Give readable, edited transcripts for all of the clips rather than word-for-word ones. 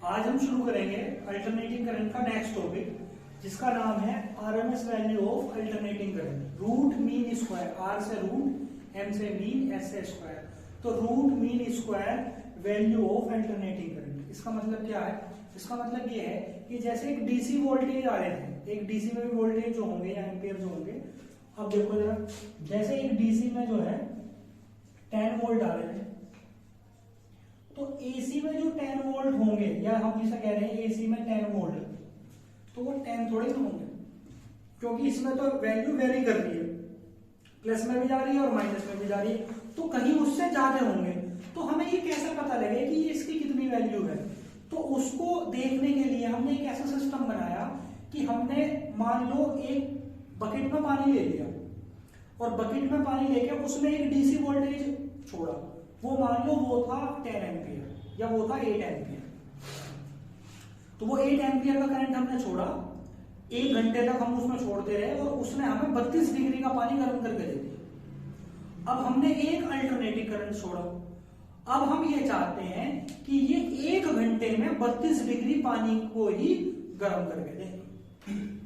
आज हम शुरू करेंगे अल्टरनेटिंग करंट का नेक्स्ट टॉपिक, जिसका नाम है RMS value of alternating current. Root mean square, R से रूट, एम से मीन, एस से स्क्वायर। तो root mean square value of alternating current, इसका मतलब क्या है? इसका मतलब ये है कि जैसे एक डीसी वोल्टेज आ रहे थे, एक डीसी में भी वोल्टेज जो होंगे या एम्पियर जो होंगे, अब देखो जरा, जैसे एक डीसी में जो है 10 वोल्ट आ रहे थे, तो एसी में जो 10 वोल्ट होंगे, या हम जिसे कह रहे हैं एसी में 10 वोल्ट, तो वो 10 थोड़े ना होंगे, क्योंकि इसमें तो वैल्यू वेरी कर रही है, प्लस में भी जा रही है और माइनस में भी जा रही है, तो कहीं उससे ज्यादा होंगे। तो हमें ये कैसे पता लगे कि ये इसकी कितनी वैल्यू है? तो उसको देखने के लिए हमने एक ऐसा सिस्टम बनाया कि हमने मान लो एक बकेट में पानी ले लिया, और बकेट में पानी लेके उसमें एक डीसी वोल्टेज छोड़ा, वो मान लो वो था 10 एम्पियर या वो था 8 एम्पियर। तो वो 8 एम्पियर का करंट हमने छोड़ा, 1 घंटे तक हम उसमें छोड़ते रहे और उसने हमें 32 डिग्री का पानी गर्म करके दे दिया। अब हमने एक अल्टरनेटिव करंट छोड़ा, अब हम ये चाहते हैं कि ये 1 घंटे में 32 डिग्री पानी को ही गर्म करके दे।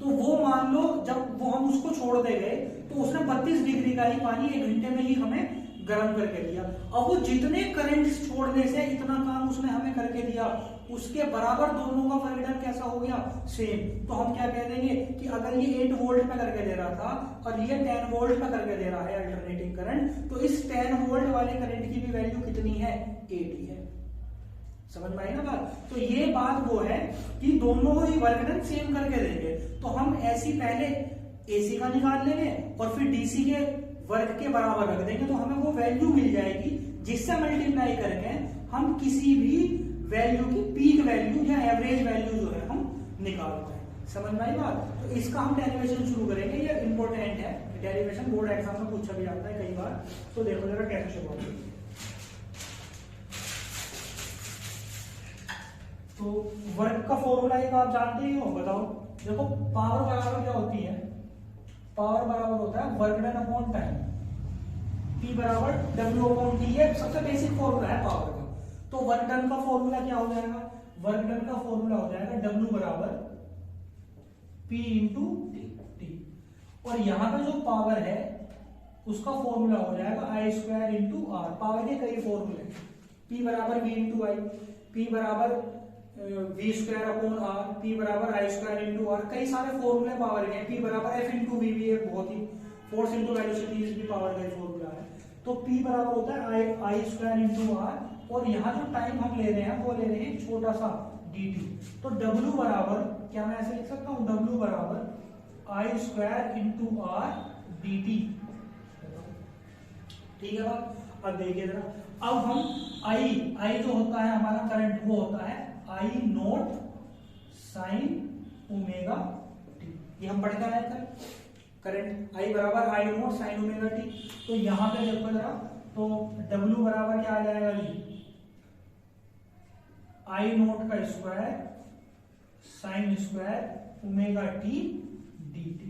तो वो मान लो जब वो हम उसको छोड़ते गए तो उसने 32 डिग्री का ही पानी 1 घंटे में ही हमें गर्म करके दिया। अब वो जितने करंट छोड़ने से इतना काम उसने हमें करके दिया, उसके बराबर दोनों का परिणाम कैसा हो गया? सेम। तो हम क्या कह देंगे कि अगर ये 8 वोल्ट में करके दे रहा था और ये 10 वोल्ट में करके दे रहा है अल्टरनेटिंग करंट, तो इस 10 वोल्ट वाले करंट की भी वैल्यू कितनी है? 8 ही है। समझ में आई ना बात? तो ये बात वो है कि दोनों ही वर्क डन सेम करके देंगे। तो हम ऐसी पहले एसी का निकाल लेंगे और फिर डीसी के वर्ग के बराबर रख देंगे, तो हमें वो वैल्यू मिल जाएगी जिससे मल्टीप्लाई करके हम किसी भी वैल्यू की पीक वैल्यू या एवरेज वैल्यू जो है हम निकालते हैं। समझ में आई बात? तो इसका हम डेरिवेशन शुरू करेंगे, ये इंपॉर्टेंट है डेरिवेशन, बोर्ड एग्जाम में पूछा भी जाता है कई बार। तो देखो जरा कैसे शुरू होगी। तो वर्क का फॉर्मूला एक आप जानते ही हो, बताओ। देखो पावर बराबर क्या होती है? पावर बराबर होता है work done upon time, P बराबर W अपॉन T। ये सबसे बेसिक फॉर्मूला है पावर का। तो वर्क डन का फॉर्मूला क्या हो जाएगा? वर्क डन का फॉर्मूला हो जाएगा W बराबर P इंटू टी, और यहां पे जो पावर है उसका फॉर्मूला हो जाएगा I square into R. Power के कई फॉर्मूले, P बराबर V इंटू आई, P बराबर V square upon R, P बराबर I स्क्वायर इंटू आर, कई सारे फॉर्मूले पावर के। P बराबर F इंटू वी भी एक बहुत ही, फोर्स इंटू वेलोसिटी भी पावर का फॉर्मूला है। तो P बराबर होता है I स्क्वायर इंटू आर, और यहाँ जो टाइम हम ले रहे हैं वो ले रहे हैं छोटा सा dt। तो W बराबर क्या मैं ऐसे लिख सकता हूँ? W बराबर I square into R dt। ठीक है बात? अब देखिए जरा, अब हम I जो होता है हमारा करंट, वो होता है I naught sine omega T. ये हम पढ़ कर आए थे करंट, I बराबर I naught sine omega t. तो यहां पे देखो जरा, तो W बराबर क्या आ जाएगा जी? I नोट का square sine square omega t dt।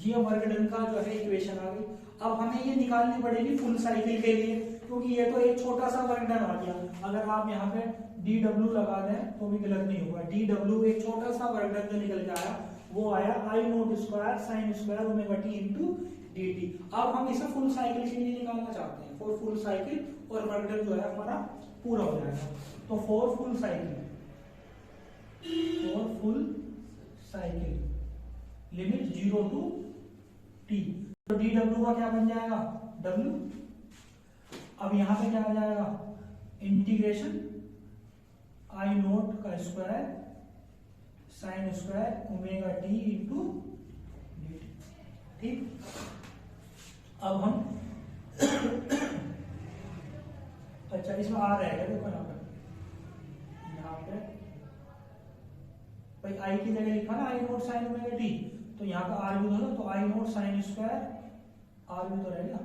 ये वर्क डन का जो है इक्वेशन आ गई। अब हमें ये निकालनी पड़ेगी फुल साइकिल के लिए, क्योंकि ये तो एक छोटा सा वर्क डन आ गया। अगर आप यहाँ पे dw लगा दें तो भी गलत नहीं होगा। dw एक छोटा सा वर्क डन जो निकल के आया, वो आया I note square sine square omega t into dt। अब हम इसे फुल साइकिल के लिए निकालना चाहते हैं, फॉर फुल साइकिल, और वर्क डन जो है हमारा पूरा हो जाएगा। तो for full cycle limit 0 to t, तो dw का क्या बन जाएगा? w। अब यहां पे क्या आ जाएगा? इंटीग्रेशन I नोट का square sine square omega t into dt। ठीक, अब हम अच्छा इसमें आ रहेगा, देखो यहाँ पे भाई I की जगह लिखा ना I naught sine omega t, तो यहाँ पे आर भी धो, तो I naught sine square, R भी तो रहेगा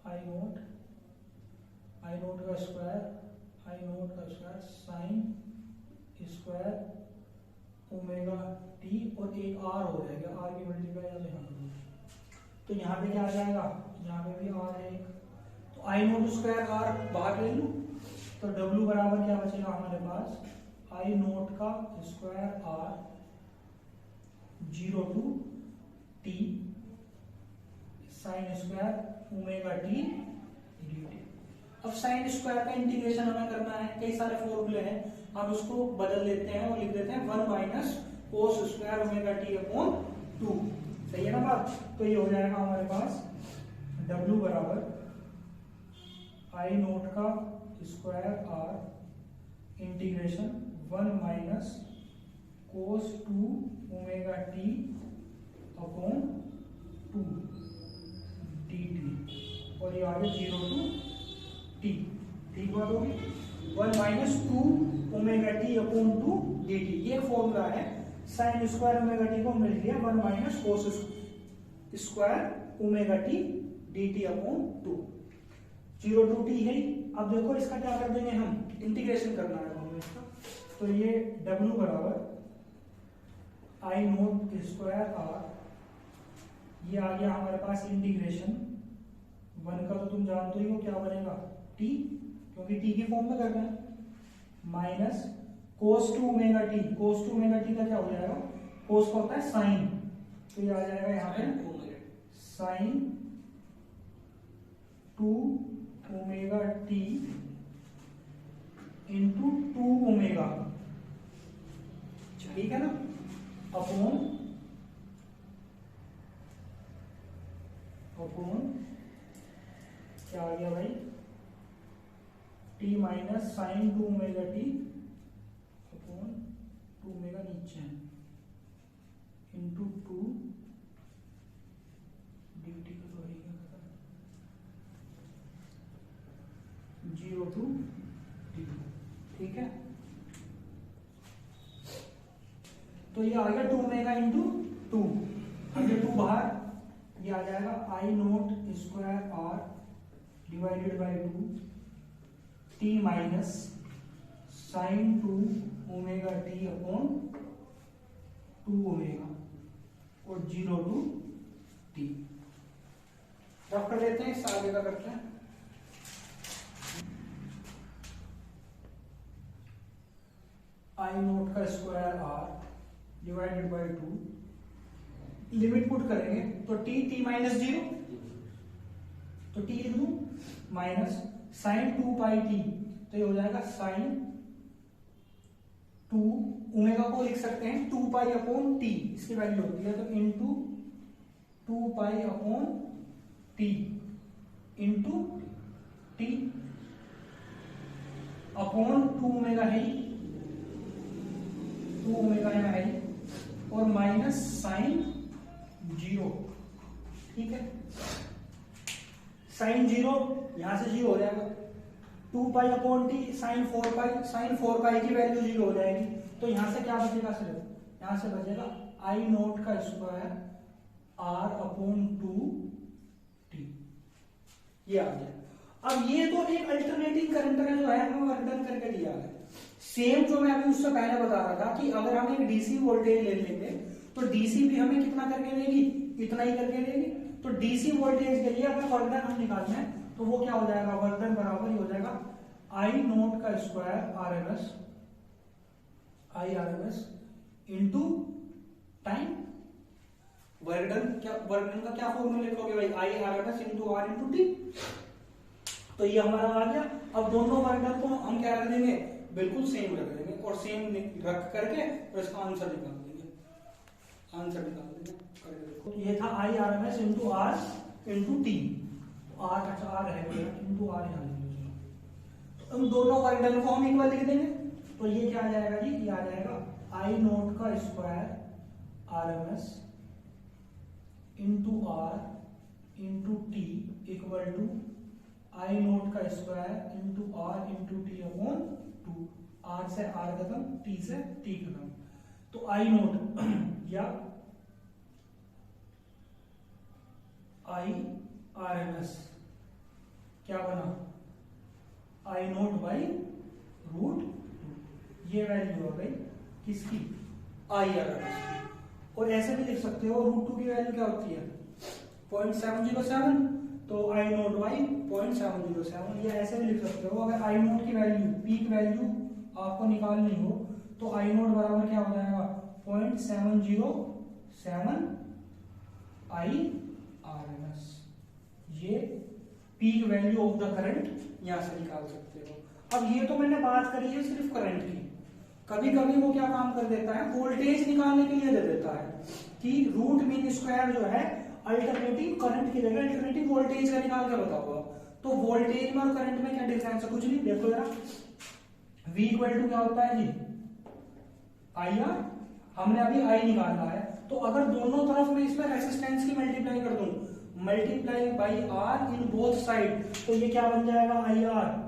I नोट का square sine square omega t, और एक आर हो जाएगा, आर की मल्टीप्लाई यहाँ पे, तो यहाँ पे क्या आ जाएगा? यहाँ पे भी आर है। तो I नोट स्क्वायर आर बाहर ले लूं, तो W बराबर क्या बचेगा हमारे पास, आई नोट का square R 0 to t sine square omega t dt। अब साइन स्क्वायर का इंटीग्रेशन हमें करना है, कई सारे फॉर्मूले हैं, हम उसको बदल लेते हैं और लिख देते हैं 1 minus cos square omega T upon 2। सही है ना बात। तो ये हो जाएगा हमारे पास W बराबर आई नोट का square R integration 1 minus cos 2 omega T upon 2 dt, और ये आ गया 0 टू टी। ठीक बात होगी। 1 minus 2 omega T upon 2 dt, ये फॉर्मूला है। साइन स्क्वायर ओमेगा टी को मिल गया 1 minus cos square omega t dt upon 2, 0 to t है। अब देखो इसका क्या कर देंगे, हम इंटीग्रेशन करना है हमें इसका। तो ये W बराबर आई नोट स्क्वायर आर, ये आ गया हमारे पास इंटीग्रेशन 1 का तो तुम जानते ही हो क्या बनेगा t, क्योंकि t की फॉर्म में करना है, माइनस कोस 2 ओमेगा टी। कोस 2 ओमेगा टी का क्या हो जाएगा, कोस का होता है साइन, तो ये आ जाएगा यहाँ पे sine 2 omega t into 2 omega, ठीक है ना, अपॉन क्या आ गया भाई, t minus sine 2 omega T upon 2 omega नीचे है इंटू 2 dt का तो रहेगा 0 टू टी। ठीक है, तो ये आ गया 2 ओमेगा इंटू 2, अगर 2 बाहर, ये आ जाएगा I naught square R divided by 2 T minus sine 2 omega T upon 2 omega और 0 टू टी। रफ कर लेते हैं, इस आगे का करते हैं। आई नोट का square R divided by 2, limit put करेंगे तो टी माइनस 0, तो टी लिख दूं माइनस साइन 2 पाई टी, तो ये हो जाएगा साइन 2 ओमेगा को लिख सकते हैं 2 पाई अपॉन टी, इसकी वैल्यू होती है, तो into 2 pi upon T into T upon 2 omega है, 2 ओमेगा यहाँ है, और माइनस साइन 0। ठीक है, साइन 0 यहां से 0 हो जाएगा, 2 पाई अपॉन टी साइन 4 पाई की वैल्यू 0 हो जाएगी, तो यहां से क्या बचेगा, सिर्फ यहां से बचेगा आई नोट का स्क्वायर आर अपॉन 2 टी, ये आ गया। अब ये तो एक अल्टरनेटिंग करंट का जो है हमें वर्णन करके दिया है। सेम जो मैं अभी उससे पहले बता रहा था कि अगर हम एक डीसी वोल्टेज ले लेंगे तो डीसी भी हमें कितना करके देगी, इतना ही करके देगी। तो डीसी वोल्टेज के लिए अगर वर्णन हम निकालना है तो वो क्या हो जाएगा, वर्णन बराबर ही हो जाएगा आई नोट का स्क्वायर आरएमएस इंटू टाइम। वर्णन का क्या फॉर्मूला लिखोगे भाई, I RMS into R into T. तो ये हमारा आ गया। अब दोनों वर्णन को हम क्या रख देंगे, बिल्कुल सेम रख देंगे, और सेम रख करके और इसका आंसर निकाल देंगे, तो ये था I R M S into R into t, R अच्छा आर है इंटू आर यहाँ लिख लीजिए। तो इन दोनों वर्णन को हम इक्वल लिख देंगे, तो ये क्या आ जाएगा जी, ये आ जाएगा आई नोट का square R M S into R into T equal to I naught का square into R into T upon 2। R से आर खत्म, टी से टी खत्म, तो आई नोट या आई आर एम एस क्या बना, आई नोट बाई रूट, ये वैल्यू आ गई किसकी, आई आर एम एस की। और ऐसे भी लिख सकते हो, रूट 2 की वैल्यू क्या होती है 0.707, तो आई नोट बाई 0.707, या ऐसे भी लिख सकते हो। अगर आई नोट की वैल्यू, पीक वैल्यू आपको निकालनी हो तो आई नोट बराबर क्या हो जाएगा 0.707 आई आर एम एस। ये peak value of the current यहां से निकाल सकते हो। अब ये तो मैंने बात करी है सिर्फ करंट की। कभी कभी वो क्या काम कर देता है, वोल्टेज निकालने के लिए दे देता है कि रूट मीन स्क्वायर जो है अल्टरनेटिंग करंट की जगह अल्टरनेटिंग वोल्टेज का निकाल के बताओ। तो वोल्टेज में और करंट में क्या डिफरेंस है, कुछ नहीं। देखो जरा, V इक्वल टू क्या होता है जी, आई आर। हमने अभी आई निकाला है, तो अगर दोनों तरफ में इसमें रेसिस्टेंस की मल्टीप्लाई कर दूं, multiply by R in both side, तो ये क्या बन जाएगा आई आर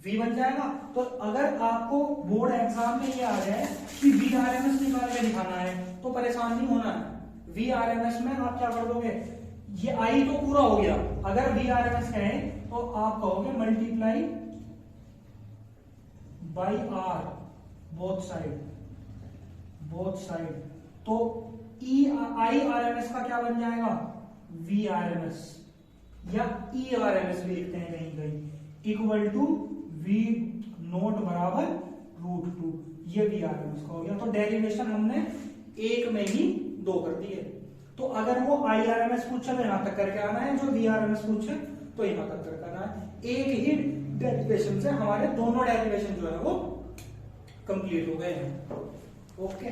V बन जाएगा। तो अगर आपको बोर्ड एग्जाम में ये आ जाए कि VRMS निकाल के दिखाना है तो परेशान नहीं होना है। VRMS में आप क्या कर दोगे, ये I तो पूरा हो गया, अगर VRMS कहें तो आप कहोगे multiply by R both side, तो IRMS का क्या बन जाएगा VRMS, या ERMS भी लिखते हैं कहीं कहीं, इक्वल टू V नोट बराबर √2, ये VRMS का हो गया। तो डेरिवेशन हमने एक में ही दो कर दिए। तो अगर वो IRMS पूछे तो यहां तक करके आना है, जो VRMS पूछे तो यहां तक करके आना है। एक ही डेरिवेशन से हमारे दोनों डेरिवेशन जो है वो कंप्लीट हो गए हैं। ओके।